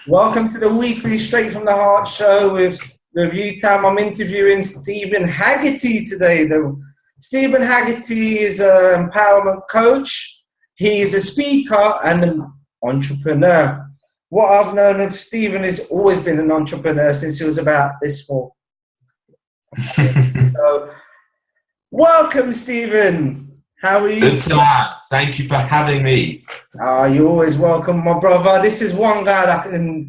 Welcome to the weekly Straight from the Heart show with you, Tam. I'm interviewing Stephen Haggerty today. Stephen Haggerty is an empowerment coach. He's a speaker and an entrepreneur. What I've known of Stephen has always been an entrepreneur since he was about this small. So, welcome, Stephen. How are you? Good to have. Thank you for having me. You're always welcome, my brother. This is one guy that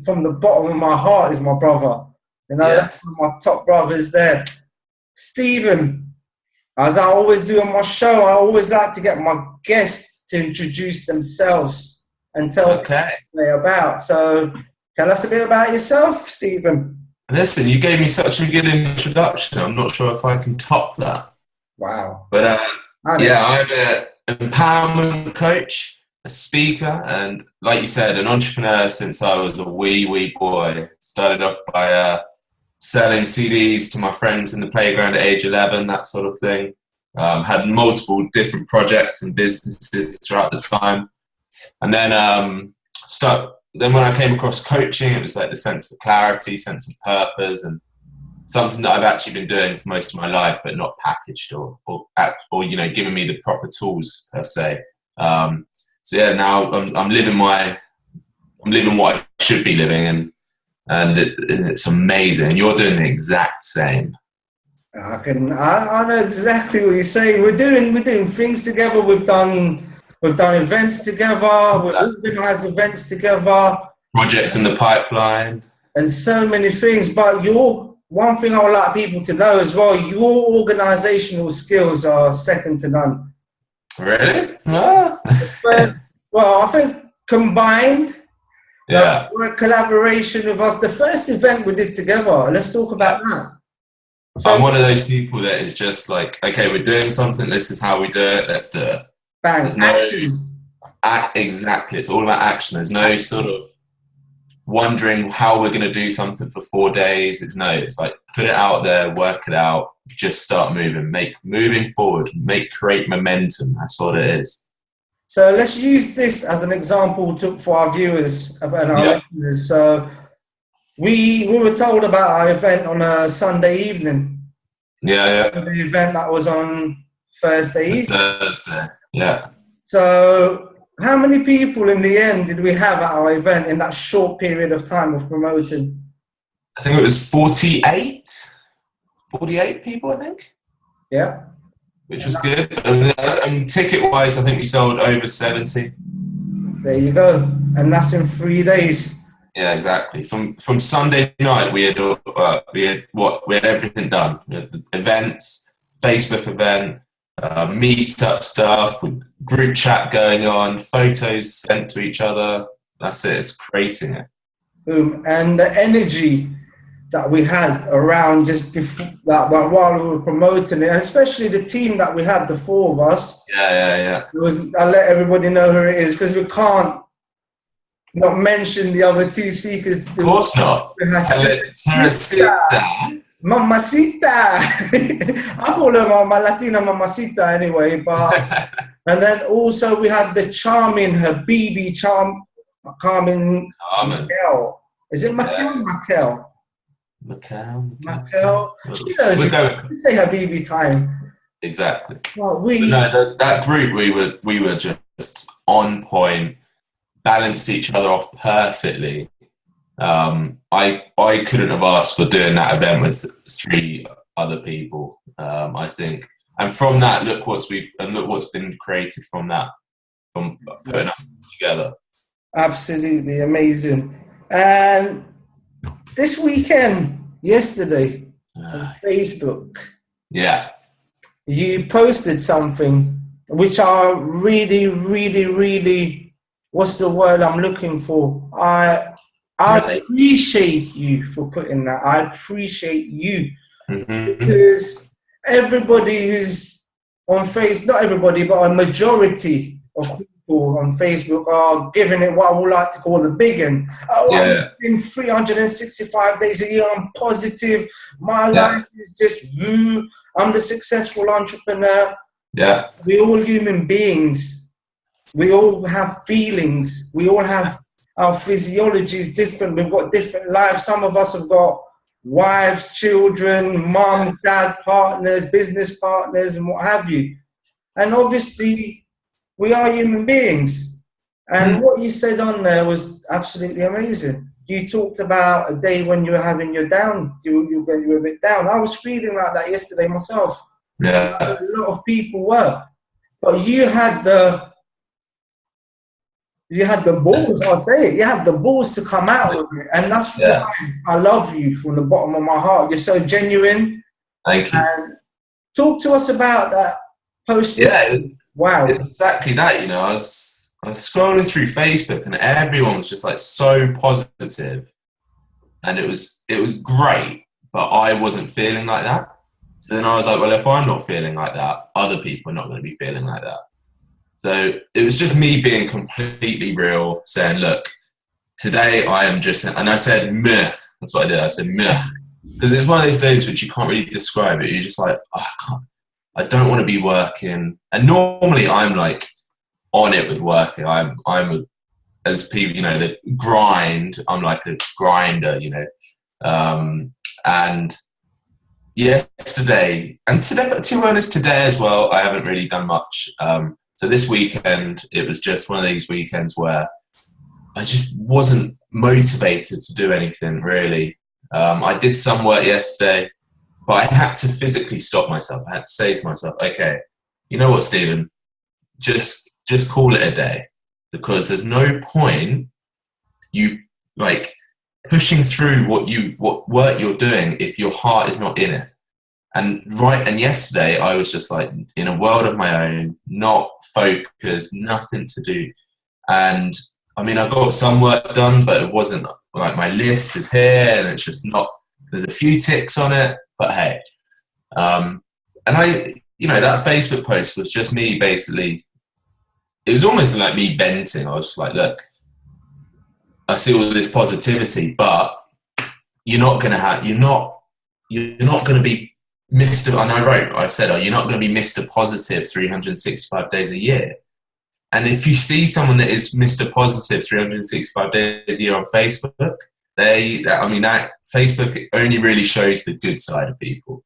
from the bottom of my heart is my brother. You know, Yes. That's one of my top brothers there. Stephen, as I always do on my show, I always like to get my guests to introduce themselves and tell what they're about. So tell us a bit about yourself, Stephen. Listen, you gave me such a good introduction. I'm not sure if I can top that. Wow. But I'm an empowerment coach, a speaker, and like you said, an entrepreneur since I was a wee boy. Started off by selling CDs to my friends in the playground at age 11, that sort of thing. Had multiple different projects and businesses throughout the time. And then then when I came across coaching, it was like the sense of clarity, sense of purpose, and something that I've actually been doing for most of my life, but not packaged or giving me the proper tools per se. So yeah, now I'm living what I should be living, and it's amazing. You're doing the exact same. I know exactly what you're saying. We're doing things together. We've done events together. We've organised events together. Projects in the pipeline. And so many things. But one thing I would like people to know as well, your organisational skills are second to none. Really? Well, I think combined, yeah, collaboration with us. The first event we did together. Let's talk about that. So, I'm one of those people that is just like, okay, we're doing something. This is how we do it. Let's do it. Bang! Action. Exactly. It's all about action. There's no sort of wondering how we're going to do something for 4 days. It's like put it out there, work it out, just start moving forward, create momentum. That's what it is. So let's use this as an example for our viewers and our listeners. So we were told about our event on a Sunday evening. Yeah. The event that was on Thursday evening. Thursday, yeah. So how many people in the end did we have at our event in that short period of time of promoting? I think it was 48 people, I think. Yeah. Which was good. And ticket-wise, I think we sold over 70. There you go. And that's in 3 days. Yeah, exactly. From Sunday night, we had everything done. We had the events, Facebook event, meet-up stuff, with group chat going on, photos sent to each other. That's it. It's creating it. And the energy that we had around just before that, while we were promoting it, and especially the team that we had, the four of us. Yeah. I'll let everybody know who it is because we can't not mention the other two speakers. Of course not. Mamacita. I call her my Latina Mamacita anyway, but and then also we had the charming Habibi Carmen. Is it Makel? Makel. She knows. Say Habibi time. Exactly. Well, that group we were just on point, balanced each other off perfectly. I couldn't have asked for doing that event with 3 other people. I think, and from that, look what's been created from that, from putting us together. Absolutely amazing. And this weekend, yesterday, on Facebook, you posted something which I really, what's the word I'm looking for? I appreciate you for putting that. I appreciate you because everybody who's on Facebook, not everybody, but a majority of people on Facebook are giving it what I would like to call the big one. I'm in 365 days a year. I'm positive. My life is just I'm the successful entrepreneur. Yeah. We're all human beings. We all have feelings. We all have our physiology is different. We've got different lives. Some of us have got wives, children, mums, dad, partners, business partners, and what have you. And obviously, we are human beings. And what you said on there was absolutely amazing. You talked about a day when you were having your down, you were a bit down. I was feeling like that yesterday myself. Yeah. A lot of people were. But you had the balls, I'll say it. You had the balls to come out with it. And that's why I love you from the bottom of my heart. You're so genuine. Thank you. And talk to us about that post. Yeah, wow. It's exactly that, you know. I was scrolling through Facebook and everyone was just like so positive. And it was great, but I wasn't feeling like that. So then I was like, well, if I'm not feeling like that, other people are not going to be feeling like that. So it was just me being completely real, saying, look, today I am just, and I said, meh. That's what I did. I said, meh. Because it's one of those days which you can't really describe it. You're just like, oh, I don't want to be working. And normally I'm like on it with working. I'm as people, you know, the grind, I'm like a grinder, you know. And yesterday, and today, but to be honest, today as well, I haven't really done much. So this weekend, it was just one of these weekends where I just wasn't motivated to do anything really. I did some work yesterday, but I had to physically stop myself. I had to say to myself, okay, you know what, Stephen, just call it a day, because there's no point you like pushing through what work you're doing if your heart is not in it. And yesterday I was just like in a world of my own, not focused, nothing to do. And I mean, I got some work done, but it wasn't like my list is here and it's just not, there's a few ticks on it, but hey. And I, you know, that Facebook post was just me basically, it was almost like me venting. I was just like, look, I see all this positivity, but you're not going to be Mr. And I said, oh, you're not going to be Mr. Positive 365 days a year. And if you see someone that is Mr. Positive 365 days a year on Facebook, that Facebook only really shows the good side of people.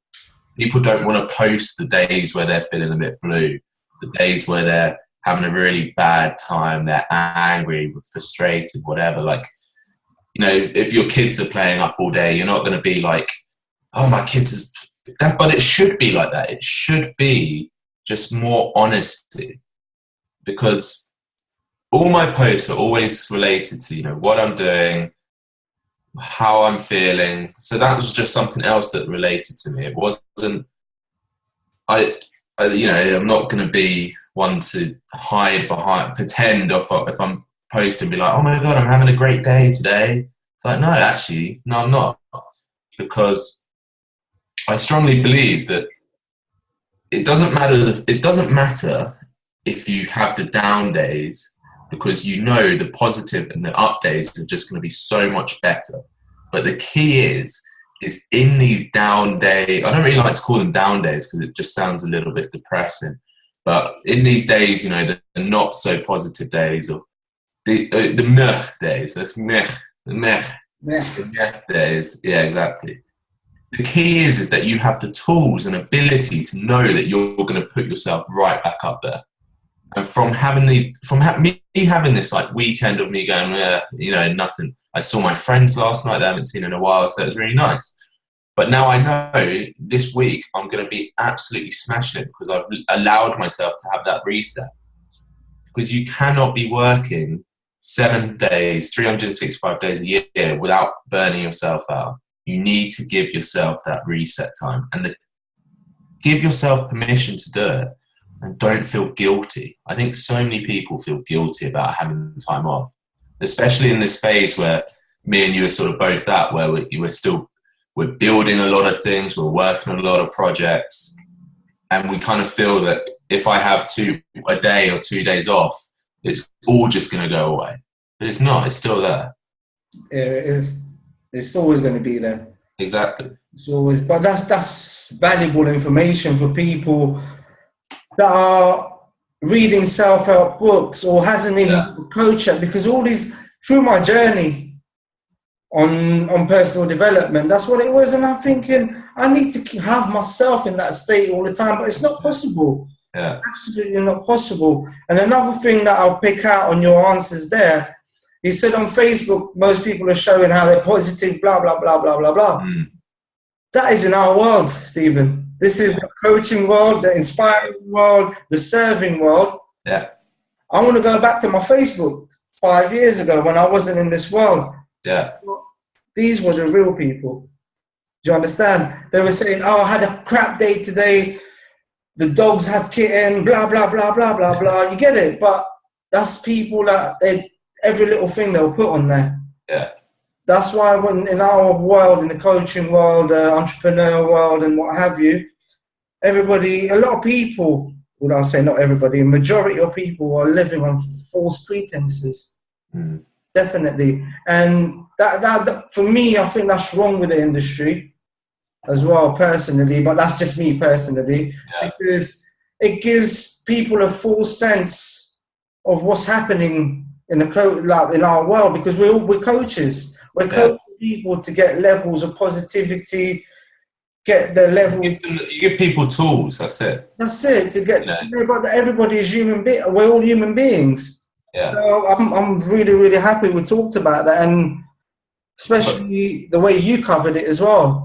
People don't want to post the days where they're feeling a bit blue, the days where they're having a really bad time, they're angry, frustrated, whatever. Like, you know, if your kids are playing up all day, you're not going to be like, oh, my kids is that, but it should be like that. It should be just more honesty, because all my posts are always related to, you know, what I'm doing, how I'm feeling. So that was just something else that related to me. It wasn't, you know, I'm not going to be one to hide behind, pretend if I'm posting, be like, oh my God, I'm having a great day today. It's like, no, actually, no, I'm not. Because I strongly believe that it doesn't matter if you have the down days, because you know the positive and the up days are just going to be so much better. But the key is in these down days, I don't really like to call them down days because it just sounds a little bit depressing. But in these days, you know, the not so positive days, or the meh days, that's meh days. Yeah, exactly. The key is that you have the tools and ability to know that you're going to put yourself right back up there. And from me having this like weekend of me going, you know, nothing. I saw my friends last night that I haven't seen in a while, so it was really nice. But now I know this week I'm going to be absolutely smashing it, because I've allowed myself to have that reset. Because you cannot be working 7 days, 365 days a year without burning yourself out. You need to give yourself that reset time, and give yourself permission to do it, and don't feel guilty. I think so many people feel guilty about having time off, especially in this phase where me and you are sort of both at, where we're building a lot of things, we're working on a lot of projects, and we kind of feel that if I have a day or 2 days off, it's all just going to go away. But it's not. It's still there. It is. It's always going to be there. Exactly. It's always, but that's valuable information for people that are reading self-help books or hasn't even coached yet, because all these through my journey on personal development. That's what it was. And I'm thinking, I need to have myself in that state all the time, but it's not possible. Yeah. Absolutely not possible. And another thing that I'll pick out on your answers there, you said on Facebook, most people are showing how they're positive, blah, blah, blah, blah, blah, blah. That is in our world, Stephen. This is the coaching world, the inspiring world, the serving world. Yeah. I want to go back to my Facebook 5 years ago when I wasn't in this world. Yeah. These were the real people. Do you understand? They were saying, oh, I had a crap day today. The dogs had kitten, blah, blah, blah, blah, blah, blah. You get it? But that's people that every little thing they'll put on there. Yeah. That's why when in our world, in the coaching world, entrepreneur world and what have you, everybody, a lot of people, well, I'll say not everybody, a majority of people are living on false pretenses. Definitely. And that for me, I think that's wrong with the industry as well, personally, but that's just me personally, because it gives people a false sense of what's happening in in our world, because we're coaches. We're coaching people to get levels of positivity, get the level. You give people tools. That's it. That's it. To get to know about that everybody is human being. We're all human beings. Yeah. So I'm really, really happy we talked about that, and especially the way you covered it as well.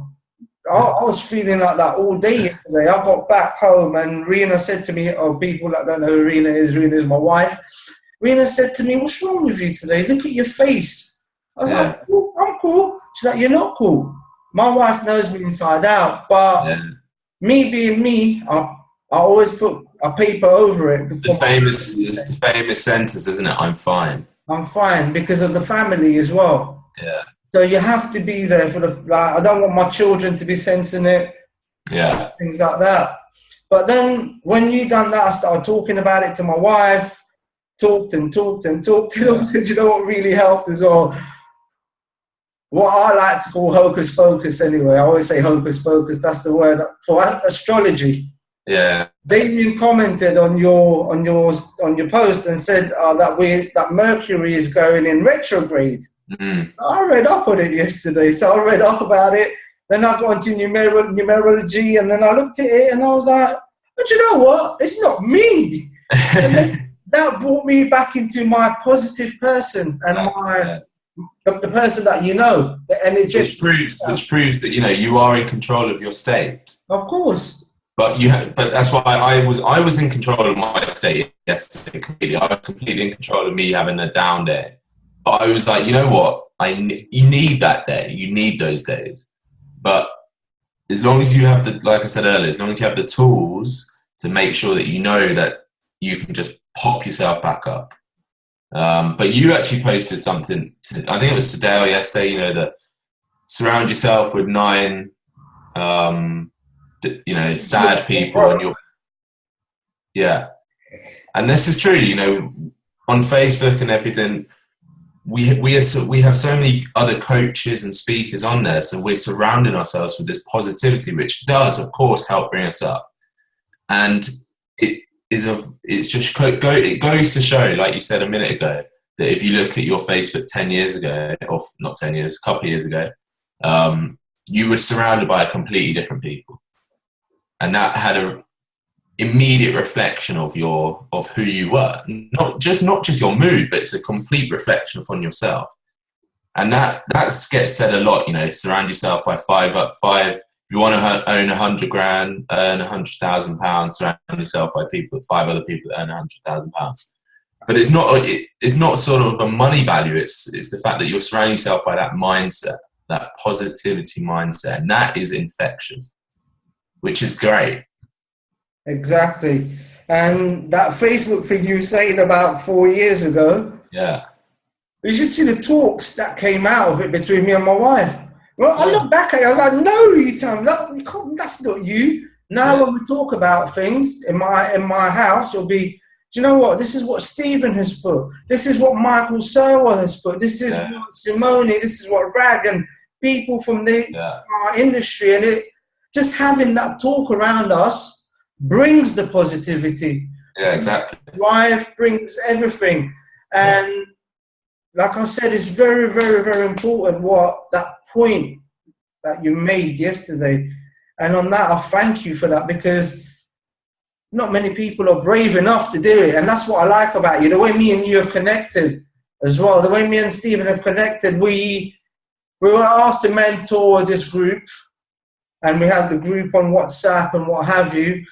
I was feeling like that all day yesterday. I got back home and Rena said to me, people that don't know who Rena is my wife. Rena said to me, what's wrong with you today? Look at your face. I was like, oh, I'm cool. She's like, you're not cool. My wife knows me inside out, but me being me, I always put a paper over it. The famous sentence, isn't it? I'm fine. I'm fine, because of the family as well. Yeah. So you have to be there for I don't want my children to be sensing it. Yeah. Things like that. But then when you done that, I started talking about it to my wife, talked and said, you know what really helped as well? What I like to call hocus pocus anyway. I always say hocus pocus. That's the word for astrology. Yeah. Damien commented on your post and said that Mercury is going in retrograde. I read up on it yesterday, so I read up about it. Then I got into numerology, and then I looked at it, and I was like, "But you know what? It's not me." And then that brought me back into my positive person and the person that the energetic. Which proves that you are in control of your state. Of course. But that's why I was in control of my state yesterday completely. I was completely in control of me having a down day. But I was like, you know what? You need that day. You need those days. But as long as you have like I said earlier, as long as you have the tools to make sure that that you can just pop yourself back up. But you actually posted something, I think it was today or yesterday, that surround yourself with 9, sad people. And this is true, on Facebook and everything. We have so many other coaches and speakers on there, so we're surrounding ourselves with this positivity, which does, of course, help bring us up. And it goes to show, like you said a minute ago, that if you look at your Facebook 10 years ago, or not 10 years, a couple of years ago, you were surrounded by a completely different people, and that had a immediate reflection of who you were, not just your mood, but it's a complete reflection upon yourself. And that gets said a lot, surround yourself by five. If you want to own 100 grand, earn 100,000 pounds, surround yourself by 5 other people that earn 100,000 pounds. But it's not sort of a money value. It's the fact that you're surrounding yourself by that mindset, that positivity mindset, and that is infectious, which is great. Exactly. And that Facebook thing you were saying about 4 years ago. Yeah. You should see the talks that came out of it between me and my wife. Well, I look back at it, I was like, no, you tell me, that's not you. Now when we talk about things in my house, it'll be, do you know what? This is what Stephen has put. This is what Michael Serwa has put. This is what Simone, this is what Rag and people from our industry. And it just having that talk around us brings the positivity. Yeah, exactly. Drive brings everything. And like I said, it's very, very, very important what that point that you made yesterday. And on that, I thank you for that, because not many people are brave enough to do it. And that's what I like about you, the way me and you have connected as well, the way me and Stephen have connected. We were asked to mentor this group, and we had the group on WhatsApp and what have you.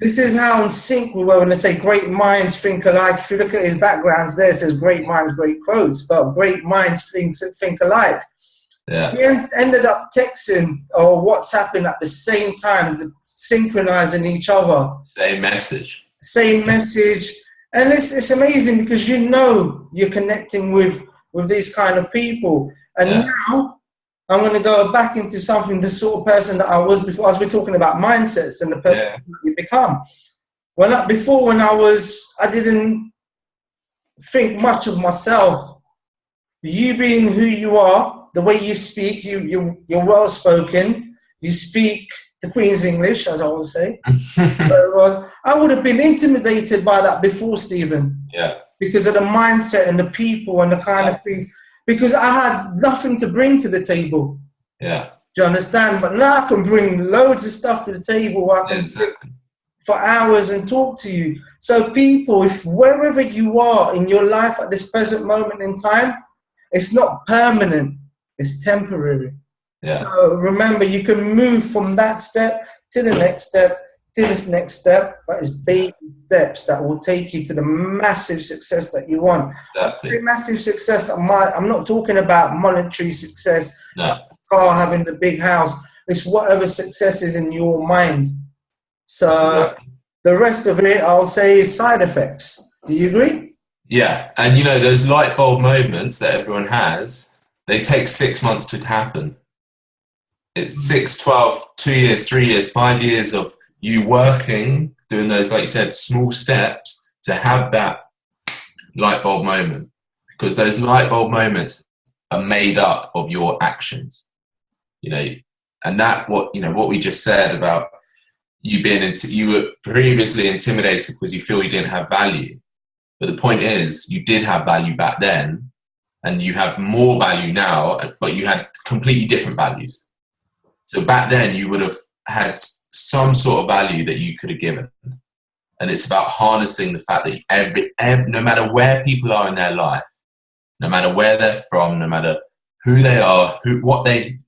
This is how in sync we were when they say great minds think alike. If you look at his backgrounds there, it says great minds, great quotes, but great minds think alike. Yeah. We ended up texting or WhatsApping at the same time, synchronizing each other. Same message. Same message. And it's amazing, because you know you're connecting with these kind of people. And now I'm going to go back into something, the sort of person that I was before, as we're talking about mindsets and the person that you become. When I didn't think much of myself. You being who you are, the way you speak, you're well spoken. You speak the Queen's English, as I would say. I would have been intimidated by that before, Stephen. Yeah. Because of the mindset and the people and the kind of things. Because I had nothing to bring to the table. Yeah. Do you understand? But now I can bring loads of stuff to the table. I can sit for hours and talk to you. So people, if wherever you are in your life at this present moment in time, it's not permanent, it's temporary. Yeah. So remember, you can move from that step to the next step, to this next step, but it's baby steps that will take you to the massive success that you want. Exactly. The massive success, I'm not talking about monetary success, no. car, having the big house. It's whatever success is in your mind. So the rest of it, I'll say, is side effects. Do you agree? Yeah, and those light bulb moments that everyone has, they take 6 months to happen. It's 6, 12, 2 years, 3 years, 5 years of you working, doing those, like you said, small steps to have that light bulb moment. Because those light bulb moments are made up of your actions. And that what we just said about you you were previously intimidated because you feel you didn't have value. But the point is, you did have value back then, and you have more value now, but you had completely different values. So back then, you would have had some sort of value that you could have given. And it's about harnessing the fact that no matter where people are in their life, no matter where they're from, no matter who they are, what they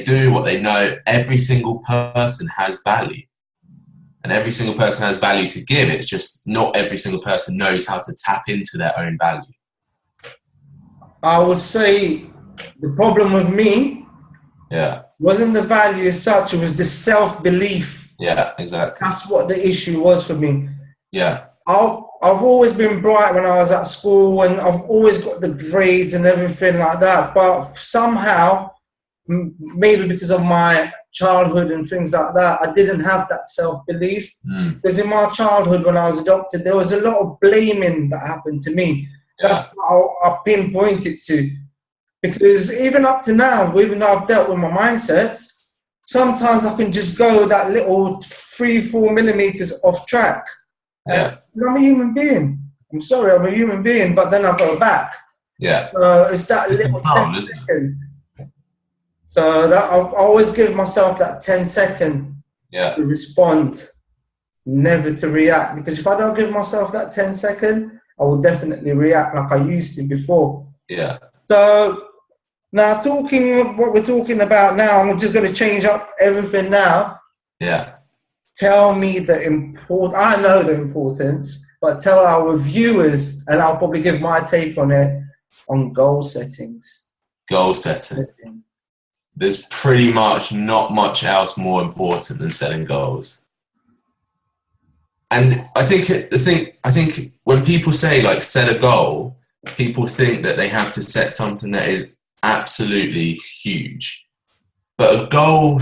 do, what they know, every single person has value. And every single person has value to give. It's just not every single person knows how to tap into their own value. I would say the problem with me wasn't the value as such, it was the self-belief. Yeah, exactly. That's what the issue was for me. Yeah. I've always been bright when I was at school, and I've always got the grades and everything like that. But somehow, maybe because of my childhood and things like that, I didn't have that self-belief. Because in my childhood, when I was adopted, there was a lot of blaming that happened to me. That's what I pinpointed to. Because even up to now, even though I've dealt with my mindsets, sometimes I can just go that little 3-4 millimeters off track. I'm a human being. I'm sorry, I'm a human being, but then I go back. Yeah. It's that little 10 second. So that I've always give myself that 10 second to respond, never to react. Because if I don't give myself that 10 second, I will definitely react like I used to before. Yeah. So now what we're talking about now, I'm just going to change up everything now. Yeah. Tell me I know the importance, but tell our viewers, and I'll probably give my take on it, on goal settings. Goal setting. There's pretty much not much else more important than setting goals. And I think when people say like set a goal, people think that they have to set something that is absolutely huge. But a goal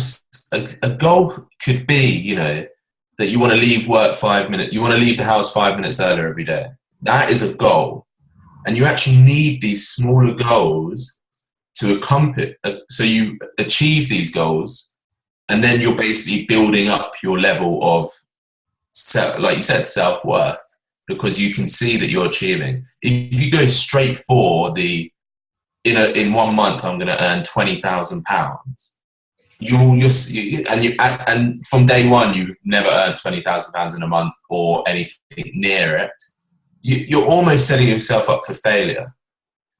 could be, that you want to leave work 5 minutes, you want to leave the house 5 minutes earlier every day. That is a goal. And you actually need these smaller goals to accomplish, so you achieve these goals, and then you're basically building up your level of, like you said, self-worth. because you can see that you're achieving. If you go straight for in 1 month, I'm going to earn £20,000. And from day one, you've never earned £20,000 in a month or anything near it. You're almost setting yourself up for failure.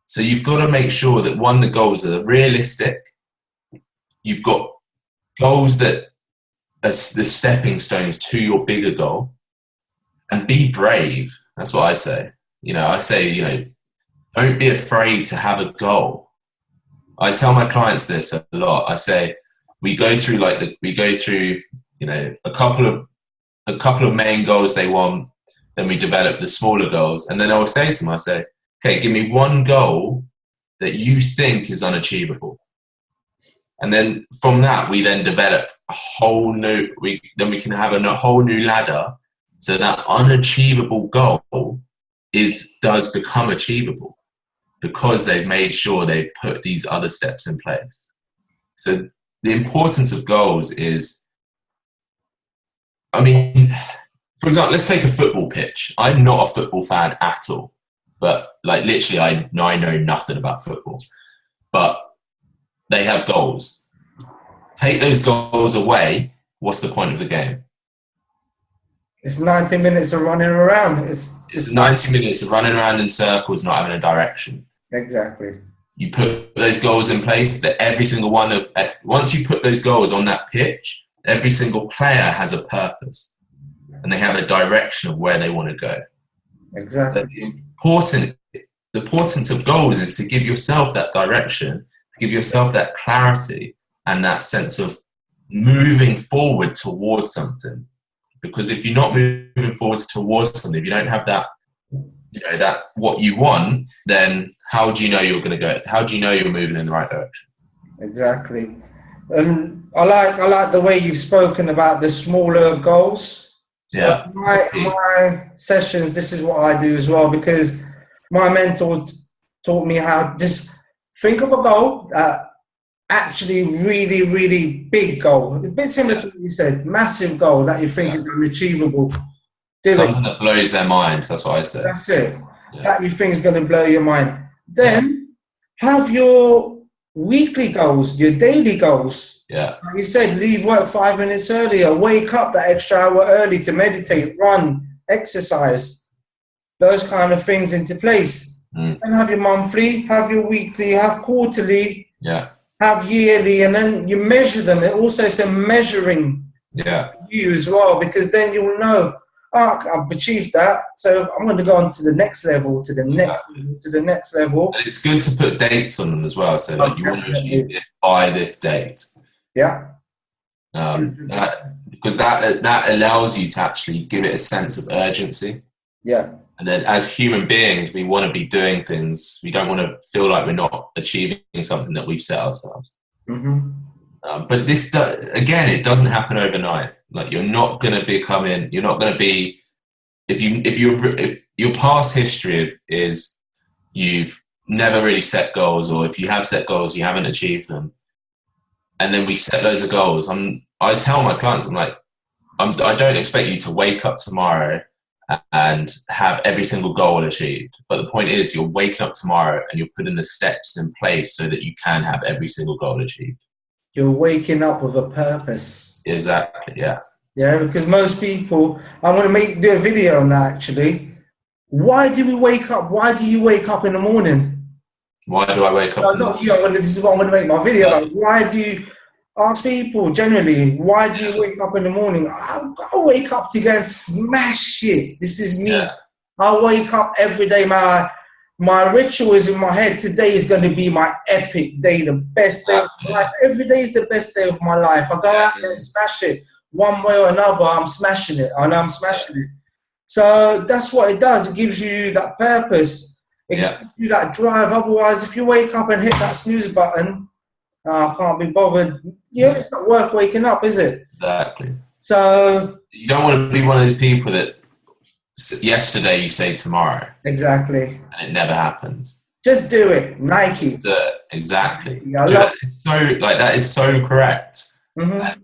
So you've got to make sure that, one, the goals are realistic. You've got goals that are the stepping stones to your bigger goal, and be brave. That's what I say. I say, don't be afraid to have a goal. I tell my clients this a lot. I say, we go through a couple of main goals they want, then we develop the smaller goals, and then I will say to them, I say, okay, give me one goal that you think is unachievable. And then from that, we then develop a whole new, we can have a whole new ladder, so that unachievable goal does become achievable, because they've made sure they've put these other steps in place. So the importance of goals is, for example, let's take a football pitch. I'm not a football fan at all, but literally I know nothing about football, but they have goals. Take those goals away, what's the point of the game? It's 90 minutes of running around. It's 90 minutes of running around in circles, not having a direction. Exactly. You put those goals in place, that every single once you put those goals on that pitch, every single player has a purpose and they have a direction of where they want to go. Exactly. The importance of goals is to give yourself that direction, to give yourself that clarity and that sense of moving forward towards something. Because if you're not moving forwards towards something, if you don't have that, that what you want, then how do you know you're going to go? How do you know you're moving in the right direction? Exactly. And I like the way you've spoken about the smaller goals. So yeah. My sessions, this is what I do as well, because my mentor taught me how just think of a goal, actually really, really big goal. A bit similar to what you said, massive goal that you think is achievable. Something that blows their minds, that's what I say. That's it. Yeah. That you think is going to blow your mind. Then have your weekly goals, your daily goals. Yeah. Like you said, leave work 5 minutes earlier, wake up that extra hour early to meditate, run, exercise, those kind of things into place. And have your monthly, have your weekly, have quarterly, have yearly, and then you measure them. It also is a measuring you as well, because then you'll know, I've achieved that, so I'm going to go on to the next level, to the next level, to the next level. And it's good to put dates on them as well, so that you want to achieve this by this date. Yeah. Because that allows you to actually give it a sense of urgency. Yeah. And then as human beings, we want to be doing things. We don't want to feel like we're not achieving something that we've set ourselves. Mm-hmm. But this, again, it doesn't happen overnight. Like, you're not going to you're not going to be, if your past history is you've never really set goals, or if you have set goals, you haven't achieved them. And then we set loads of goals. I tell my clients, I'm like, I don't expect you to wake up tomorrow and have every single goal achieved. But the point is, you're waking up tomorrow and you're putting the steps in place so that you can have every single goal achieved. You're waking up with a purpose. Exactly, yeah. Yeah, because most people, I want to do a video on that actually. Why do we wake up? Why do you wake up in the morning? Why do I wake up? No, not you. This is what I'm going to make my video about. Why do you ask people generally? Why do you wake up in the morning? I wake up to go and smash it. This is me. Yeah. I wake up every day. My ritual is in my head. Today is going to be my epic day, the best day of my life. Every day is the best day of my life. I go out there and smash it. One way or another, I'm smashing it. I know I'm smashing it. So that's what it does. It gives you that purpose. It gives you that drive. Otherwise, if you wake up and hit that snooze button, I can't be bothered. It's not worth waking up, is it? Exactly. So you don't want to be one of those people that yesterday you say tomorrow. Exactly. And it never happens. Just do it. Nike. Exactly. That is so correct. Mm-hmm.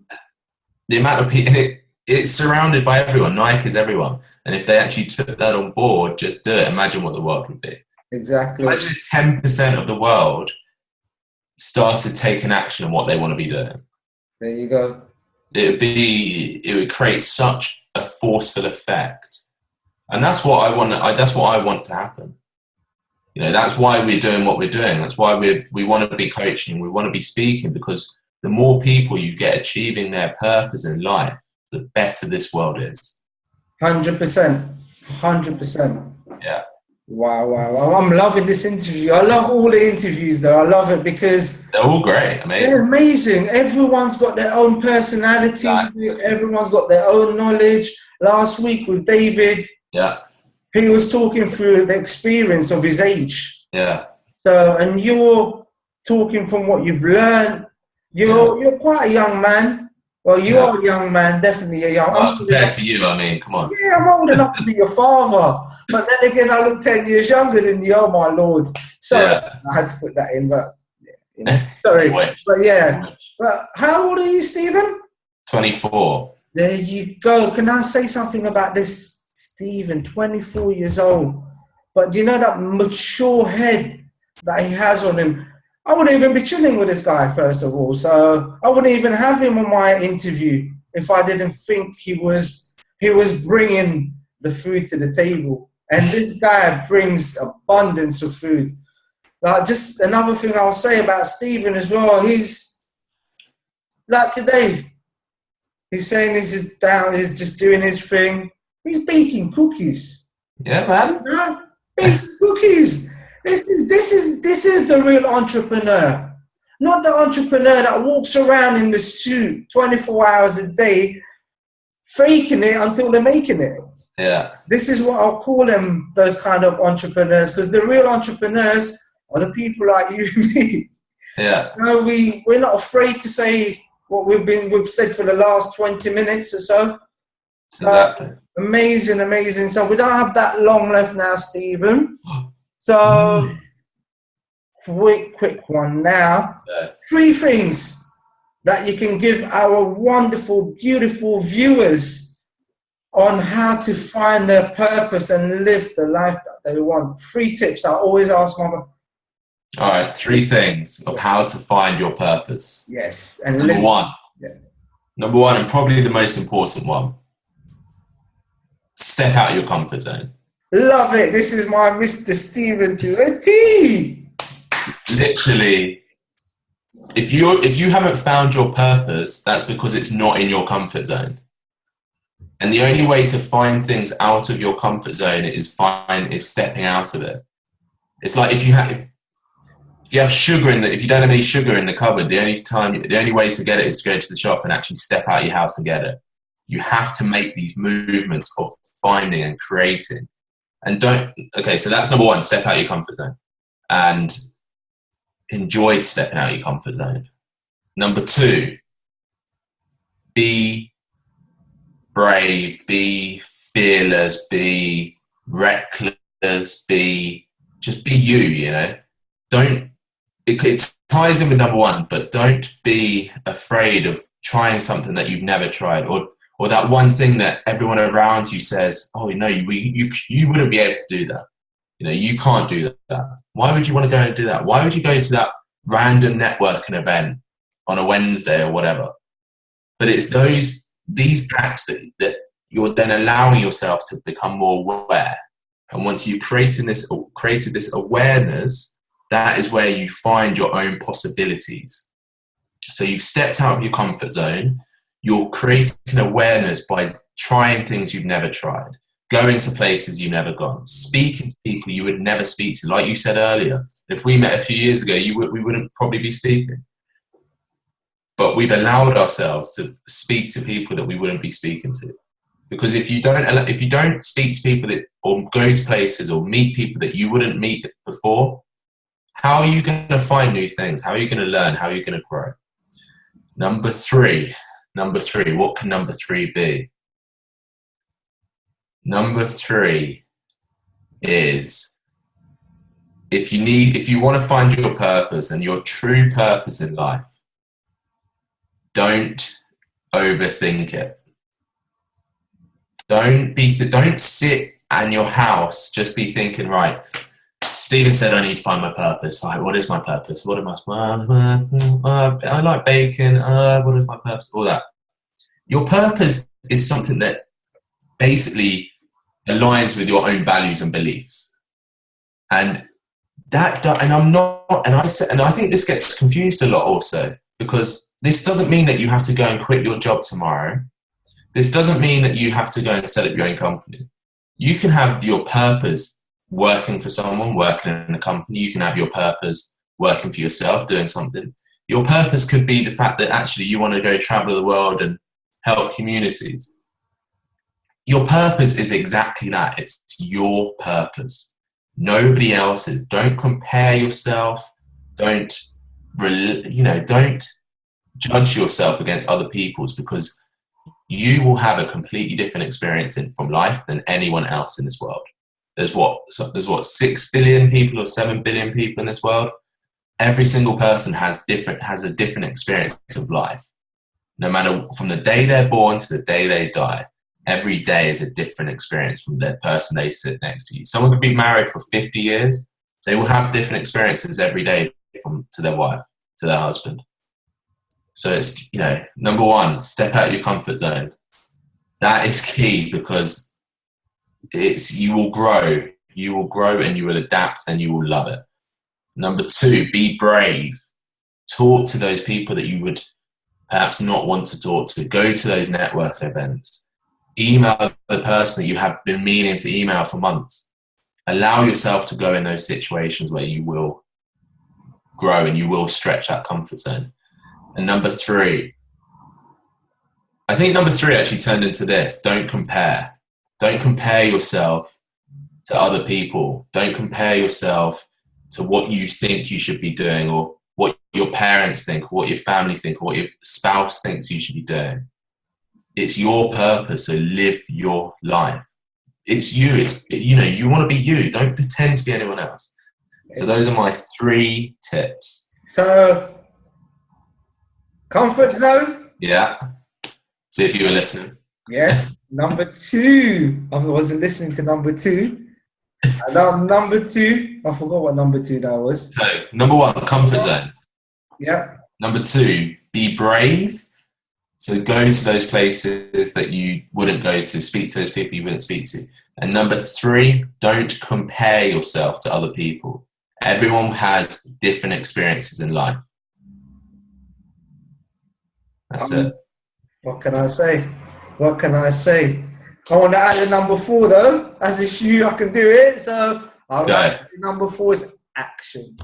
The amount of people, it's surrounded by everyone. Nike is everyone. And if they actually took that on board, just do it. Imagine what the world would be. Exactly. Imagine if 10% of the world started taking action on what they want to be doing. There you go. It would create such a forceful effect. And that's what I want. That's what I want to happen. You know, that's why we're doing what we're doing. That's why we want to be coaching. We want to be speaking, because the more people you get achieving their purpose in life, the better this world is. 100%. 100%. Yeah. Wow. I'm loving this interview. I love all the interviews, though. I love it because they're all great. Amazing. They're amazing. Everyone's got their own personality. Exactly. Everyone's got their own knowledge. Last week with David, he was talking through the experience of his age. Yeah. So, and you're talking from what you've learned. You're quite a young man. Well, you are a young man, definitely a young. Well, compared to you, I mean, come on. Yeah, I'm old enough to be your father. But then again, I look 10 years younger than you. Oh, my Lord. Sorry, I had to put that in, but sorry. But yeah. But how old are you, Stephen? 24. There you go. Can I say something about this, Stephen? 24 years old. But do you know that mature head that he has on him? I wouldn't even be chilling with this guy, first of all. So I wouldn't even have him on my interview if I didn't think he was bringing the food to the table. And this guy brings abundance of food. Like, just another thing I'll say about Stephen as well, he's like today, he's saying he's just doing his thing. He's baking cookies. Yeah, man. Baking cookies. This is the real entrepreneur. Not the entrepreneur that walks around in the suit 24 hours a day, faking it until they're making it. Yeah. This is what I'll call them, those kind of entrepreneurs, because the real entrepreneurs are the people like you and me. Yeah. You know, we're not afraid to say what we've said for the last 20 minutes or so. Exactly. Amazing. So we don't have that long left now, Stephen. So quick one now. Yeah. 3 things that you can give our wonderful, beautiful viewers on how to find their purpose and live the life that they want. 3 tips. I always ask Mama. All right, 3 things of how to find your purpose. Yes. And Number one. Yeah. Number one, and probably the most important one. Step out of your comfort zone. Love it. This is my Mr. Stephen to a T. Literally, if you haven't found your purpose, that's because it's not in your comfort zone. And the only way to find things out of your comfort zone is stepping out of it. It's like if you have sugar if you don't have any sugar in the cupboard, the only way to get it is to go to the shop and actually step out of your house and get it. You have to make these movements of finding and creating. And so that's number one, step out of your comfort zone. And enjoy stepping out of your comfort zone. Number 2, be brave, be fearless, be reckless, just be you know. It ties in with number 1, but don't be afraid of trying something that you've never tried, or that one thing that everyone around you says, oh, no, you wouldn't be able to do that. You know, you can't do that. Why would you want to go and do that? Why would you go to that random networking event on a Wednesday or whatever? But it's these acts that you're then allowing yourself to become more aware. And once you've created this awareness, that is where you find your own possibilities. So you've stepped out of your comfort zone. You're creating awareness by trying things you've never tried, going to places you've never gone, speaking to people you would never speak to. Like you said earlier, if we met a few years ago, we wouldn't probably be speaking. But we've allowed ourselves to speak to people that we wouldn't be speaking to. Because if you don't speak to people or go to places or meet people that you wouldn't meet before, how are you going to find new things? How are you going to learn? How are you going to grow? Number three, what can number 3 be? Number 3 is if you want to find your purpose and your true purpose in life, don't overthink it. Don't sit in your house, just be thinking, right, Stephen said I need to find my purpose. Right, what is my purpose? What am I like bacon. What is my purpose? All that. Your purpose is something that basically aligns with your own values and beliefs. And I think this gets confused a lot also, because this doesn't mean that you have to go and quit your job tomorrow. This doesn't mean that you have to go and set up your own company. You can have your purpose working for someone, working in a company. You can have your purpose working for yourself, doing something. Your purpose could be the fact that actually you want to go travel the world and help communities. Your purpose is exactly that. It's your purpose. Nobody else's. Don't compare yourself. Don't judge yourself against other people's, because you will have a completely different experience from life than anyone else in this world. There's 6 billion people or 7 billion people in this world. Every single person has a different experience of life. No matter from the day they're born to the day they die, every day is a different experience from the person they sit next to you. Someone could be married for 50 years. They will have different experiences every day to their wife, to their husband. So it's, number one, step out of your comfort zone. That is key, because you will grow and you will adapt and you will love it. Number two, be brave. Talk to those people that you would perhaps not want to talk to. Go to those networking events. Email the person that you have been meaning to email for months. Allow yourself to go in those situations where you will grow and you will stretch that comfort zone. And number three, I think number three actually turned into this. Don't compare. Don't compare yourself to other people. Don't compare yourself to what you think you should be doing, or what your parents think, or what your family think, or what your spouse thinks you should be doing. It's your purpose, so live your life. It's you. You want to be you. Don't pretend to be anyone else. So those are my 3 tips. So, comfort zone? Yeah. See if you were listening. Yes. Number 2. I wasn't listening to number 2. Number 2. I forgot what number 2 that was. So, number 1, comfort zone. Yeah. Number 2, be brave. So go to those places that you wouldn't go to. Speak to those people you wouldn't speak to. And number 3, don't compare yourself to other people. Everyone has different experiences in life. That's it. What can I say? I want to add a number 4 though. As it's you, I can do it. So number 4 is action.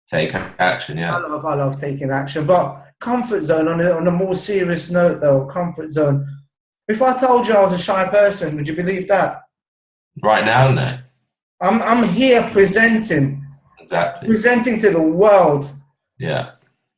Take action, yeah. I love taking action. But comfort zone, on a more serious note though, comfort zone. If I told you I was a shy person, would you believe that? Right now, no. I'm here presenting. Exactly. Presenting to the world. Yeah.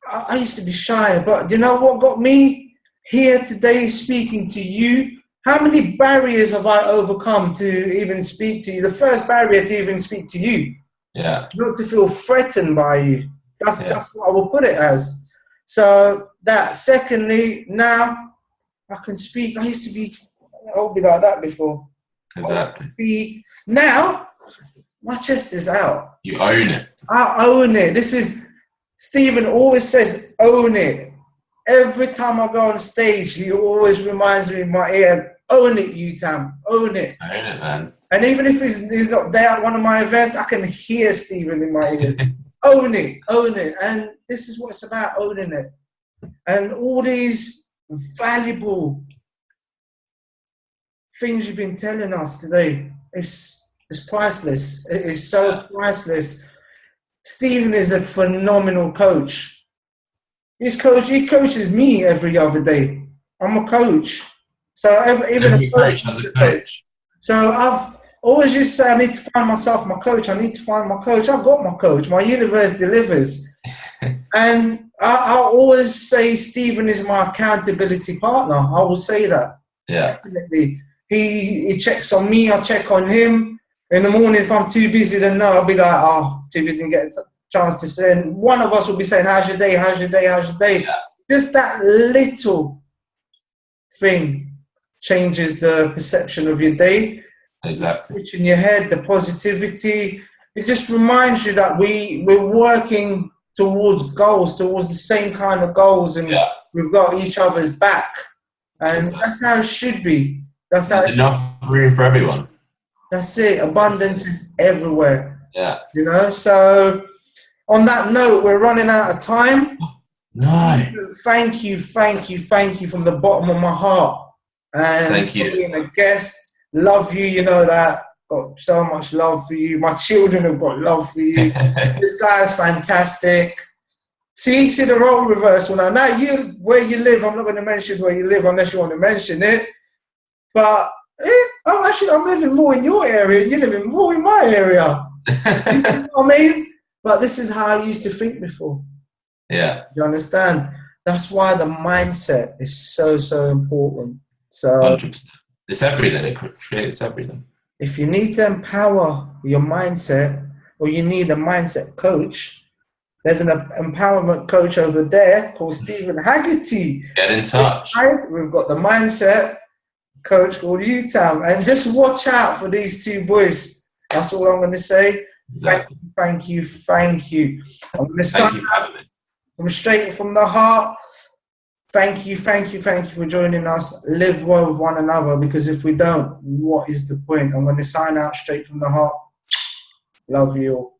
I used to be shy, but you know what got me here today speaking to you? How many barriers have I overcome to even speak to you? The first barrier to even speak to you. Yeah. Not to feel threatened by you. That's what I will put it as. So that. Secondly, now I can speak. I used to be, I'll be like that before. Exactly. Now my chest is out. You own it. I own it. This is, Stephen always says, own it. Every time I go on stage, he always reminds me in my ear, own it, you Tam, own it. Own it, man. And even if he's not there at one of my events, I can hear Stephen in my ears. Own it, own it. And this is what it's about, owning it. And all these valuable things you've been telling us today, it's priceless. It is so priceless. Stephen is a phenomenal coach. He coaches me every other day. I'm a coach. So even every coach has a coach. So I've always used to say I need to find myself my coach. I need to find my coach. I've got my coach. My universe delivers. And I always say Stephen is my accountability partner. I will say that. Yeah. Definitely. He checks on me. I check on him. In the morning, if I'm too busy, then no, I'll be like, too busy to get a chance to send. One of us will be saying, how's your day? How's your day? How's your day? Yeah. Just that little thing changes the perception of your day. Exactly. Which in your head, the positivity, it just reminds you that we're working towards goals, towards the same kind of goals, and we've got each other's back. And that's how it should be. That's how there's enough room for everyone. That's it. Abundance is everywhere. Yeah. You know, so on that note, we're running out of time. No. Thank you from the bottom of my heart. And thank you for being a guest. Love you, you know that. Got so much love for you. My children have got love for you. This guy is fantastic. See the role reversal now. Now where you live, I'm not going to mention where you live unless you want to mention it. But I'm living more in your area and you're living more in my area. You know what I mean? But this is how I used to think before. Yeah. You understand? That's why the mindset is so important. So 100%. It's everything. It creates everything. If you need to empower your mindset or you need a mindset coach, there's an empowerment coach over there called Stephen Haggerty. Get in touch. We've got the mindset coach called UTAM. And just watch out for these two boys. That's all I'm going to say. Exactly. Thank you. I'm going to sign out from straight from the heart. Thank you for joining us. Live well with one another, because if we don't, what is the point? I'm going to sign out straight from the heart. Love you all.